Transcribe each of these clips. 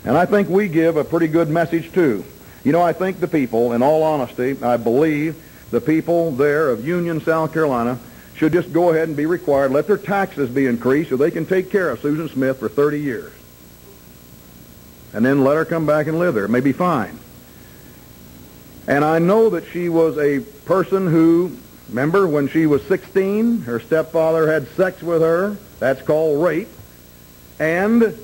And I think we give a pretty good message, too. You know, I think the people, in all honesty, I believe the people there of Union, South Carolina, should just go ahead and be required, let their taxes be increased so they can take care of Susan Smith for 30 years. And then let her come back and live there. It may be fine. And I know that she was a person who, remember, when she was 16, her stepfather had sex with her. That's called rape. And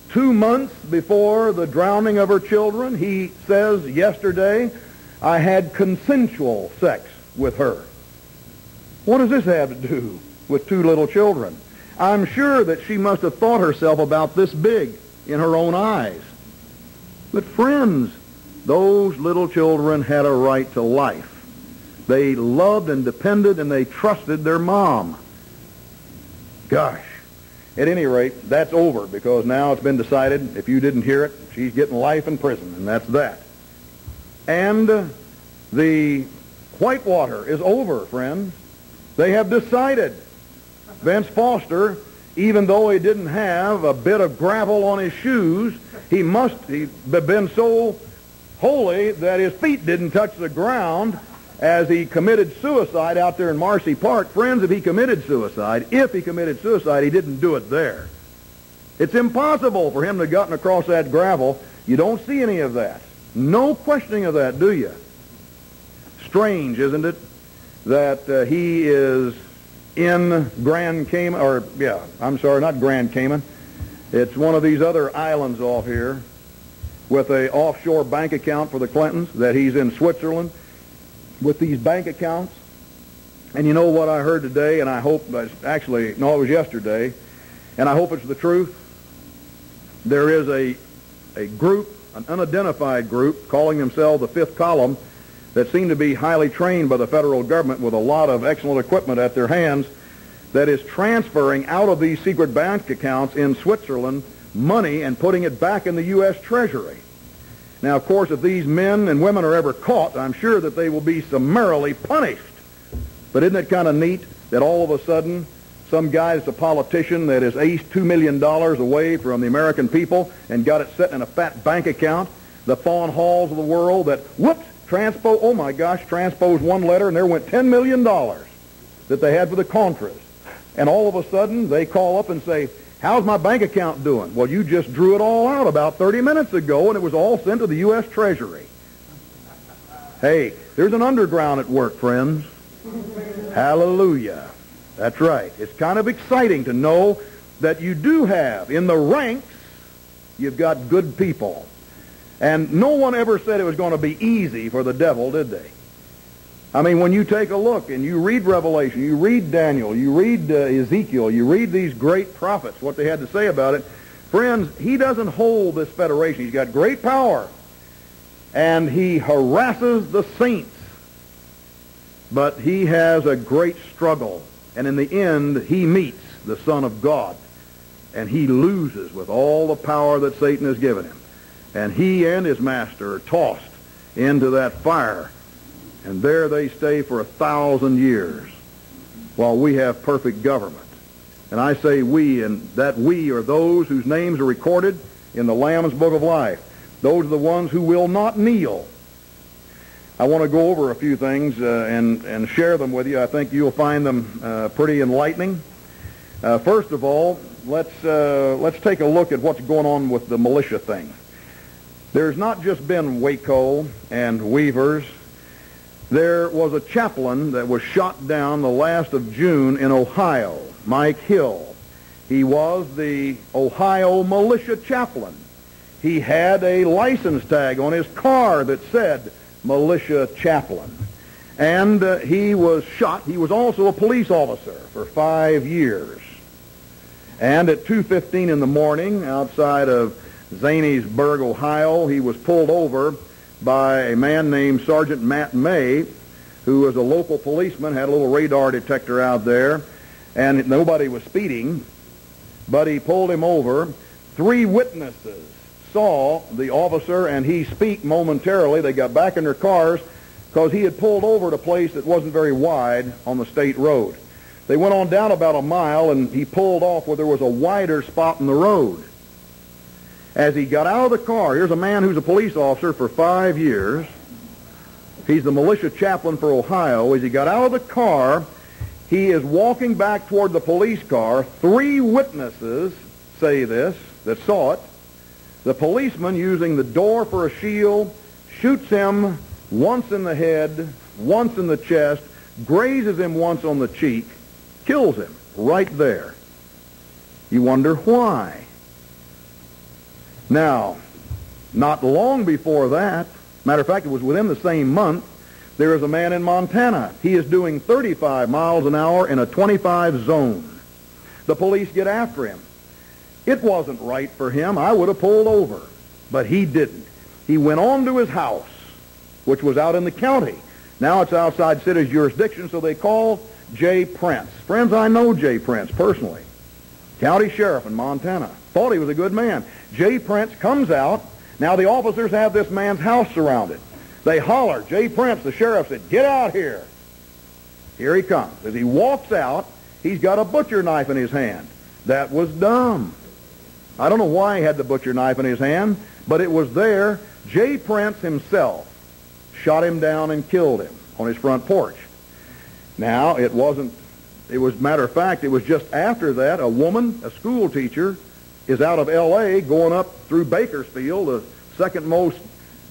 2 months before the drowning of her children, he says yesterday, I had consensual sex with her. What does this have to do with 2 little children? I'm sure that she must have thought herself about this big in her own eyes. But friends, those little children had a right to life. They loved and depended and they trusted their mom. Gosh. At any rate, that's over because now it's been decided, if you didn't hear it, she's getting life in prison, and that's that. And the whitewater is over, friends. They have decided. Vince Foster, even though he didn't have a bit of gravel on his shoes, he'd been so holy that his feet didn't touch the ground as he committed suicide out there in Marcy Park. Friends, if he committed suicide, he didn't do it there. It's impossible for him to have gotten across that gravel. You don't see any of that. No questioning of that, do you? Strange, isn't it, that he is in Grand Cayman, not Grand Cayman. It's one of these other islands off here with an offshore bank account for the Clintons, that he's in Switzerland with these bank accounts. And you know what I heard today, and I hope, it was yesterday, and I hope it's the truth. There is a group, an unidentified group, calling themselves the Fifth Column, that seem to be highly trained by the federal government with a lot of excellent equipment at their hands, that is transferring out of these secret bank accounts in Switzerland money and putting it back in the U.S. Treasury. Now, of course, if these men and women are ever caught, I'm sure that they will be summarily punished. But isn't it kind of neat that all of a sudden some guy that's a politician that has aced $2 million away from the American people and got it set in a fat bank account, the Fawn Halls of the world, that, transposed one letter and there went $10 million that they had for the Contras. And all of a sudden they call up and say, how's my bank account doing? Well, you just drew it all out about 30 minutes ago, and it was all sent to the U.S. Treasury. Hey, there's an underground at work, friends. Hallelujah. That's right. It's kind of exciting to know that you do have, in the ranks, you've got good people. And no one ever said it was going to be easy for the devil, did they? I mean, when you take a look and you read Revelation, you read Daniel, you read Ezekiel, you read these great prophets, what they had to say about it, friends, he doesn't hold this federation. He's got great power, and he harasses the saints. But he has a great struggle, and in the end, he meets the Son of God, and he loses with all the power that Satan has given him. And he and his master are tossed into that fire. And there they stay for 1,000 years while we have perfect government. And I say we, and that we are those whose names are recorded in the Lamb's Book of Life. Those are the ones who will not kneel. I want to go over a few things and share them with you. I think you'll find them pretty enlightening. First of all, let's take a look at what's going on with the militia thing. There's not just been Waco and Weavers. There was a chaplain that was shot down the last of June in Ohio, Mike Hill. He was the Ohio militia chaplain. He had a license tag on his car that said militia chaplain. And he was shot. He was also a police officer for 5 years. And at 2:15 in the morning outside of Zaniesburg, Ohio, he was pulled over by a man named Sergeant Matt May, who was a local policeman, had a little radar detector out there, and nobody was speeding, but he pulled him over. 3 witnesses saw the officer and he speak momentarily. They got back in their cars because he had pulled over at a place that wasn't very wide on the state road. They went on down about a mile, and he pulled off where there was a wider spot in the road. As he got out of the car, here's a man who's a police officer for 5 years. He's the militia chaplain for Ohio. As he got out of the car, he is walking back toward the police car. 3 witnesses say this, that saw it. The policeman, using the door for a shield, shoots him once in the head, once in the chest, grazes him once on the cheek, kills him right there. You wonder why. Now, not long before that, matter of fact, it was within the same month, there is a man in Montana. He is doing 35 miles an hour in a 25 zone. The police get after him. It wasn't right for him. I would have pulled over, but he didn't. He went on to his house, which was out in the county. Now it's outside city's jurisdiction, so they call Jay Prince. Friends, I know Jay Prince personally. County sheriff in Montana. Thought he was a good man. Jay Prince comes out. Now the officers have this man's house surrounded. They holler. Jay Prince, the sheriff, said, "Get out here." Here he comes. As he walks out, he's got a butcher knife in his hand. That was dumb. I don't know why he had the butcher knife in his hand, but it was there. Jay Prince himself shot him down and killed him on his front porch. Now, matter of fact, it was just after that, a woman, a school teacher, is out of L.A. going up through Bakersfield, the second most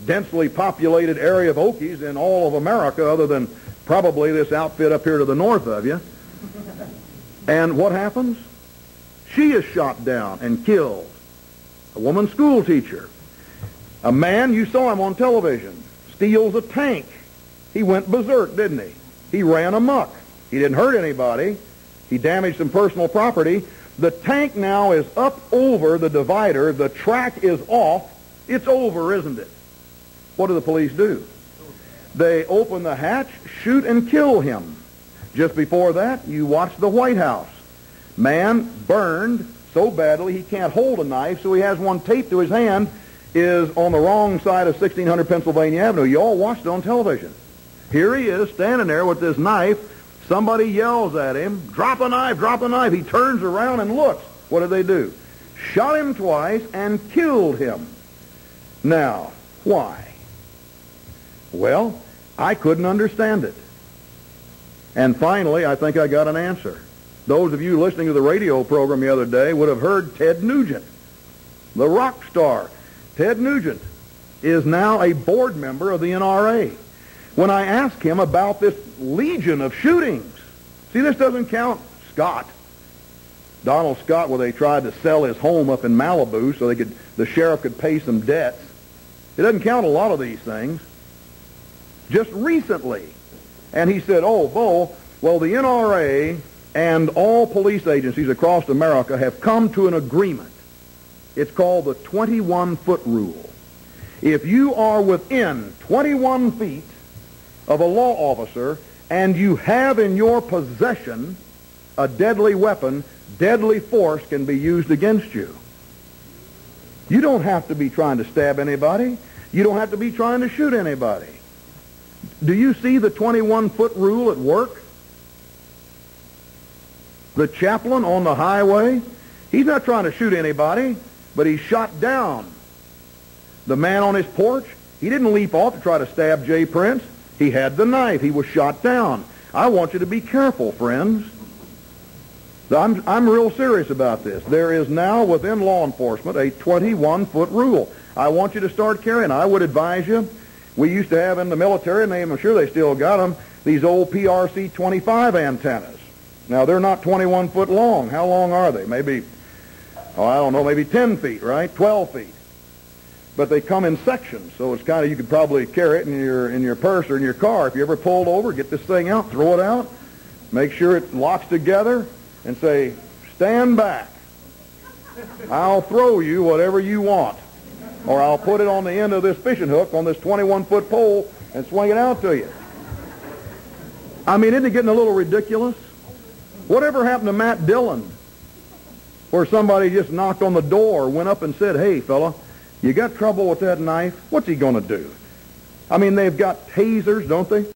densely populated area of Okies in all of America, other than probably this outfit up here to the north of you. And what happens? She is shot down and killed. A woman school teacher. A man, you saw him on television, steals a tank. He went berserk, didn't he? He ran amok. He didn't hurt anybody. He damaged some personal property. The tank now is up over the divider. The track is off. It's over, isn't it? What do the police do? They open the hatch, shoot, and kill him. Just before that, you watch the White House. Man burned so badly he can't hold a knife, so he has one taped to his hand, is on the wrong side of 1600 Pennsylvania Avenue. You all watched it on television. Here he is standing there with this knife. Somebody yells at him, "Drop a knife, drop a knife." He turns around and looks. What did they do? Shot him twice and killed him. Now, why? Well, I couldn't understand it. And finally, I think I got an answer. Those of you listening to the radio program the other day would have heard Ted Nugent, the rock star. Ted Nugent is now a board member of the NRA. When I asked him about this legion of shootings, see, this doesn't count Scott. Donald Scott, where they tried to sell his home up in Malibu so the sheriff could pay some debts. It doesn't count a lot of these things. Just recently. And he said, "Oh, Bo, well, the NRA and all police agencies across America have come to an agreement. It's called the 21-foot rule. If you are within 21 feet of a law officer and you have in your possession a deadly weapon, deadly force can be used against you." You don't have to be trying to stab anybody. You don't have to be trying to shoot anybody. Do you see the 21-foot rule at work? The chaplain on the highway, he's not trying to shoot anybody, but he's shot down. The man on his porch, he didn't leap off to try to stab Jay Prince. He had the knife. He was shot down. I want you to be careful, friends. I'm real serious about this. There is now within law enforcement a 21-foot rule. I want you to start carrying. I would advise you. We used to have in the military, and I'm sure they still got them, these old PRC 25 antennas. Now, they're not 21 foot long. How long are they? Maybe, I don't know, maybe 10 feet, right? 12 feet. But they come in sections, so it's kind of, you could probably carry it in your purse or in your car. If you ever pulled over, get this thing out, throw it out, make sure it locks together, and say, "Stand back. I'll throw you whatever you want. Or I'll put it on the end of this fishing hook on this 21-foot pole and swing it out to you." I mean, isn't it getting a little ridiculous? Whatever happened to Matt Dillon, where somebody just knocked on the door, went up and said, "Hey, fella, you got trouble with that knife?" What's he going to do? I mean, they've got tasers, don't they?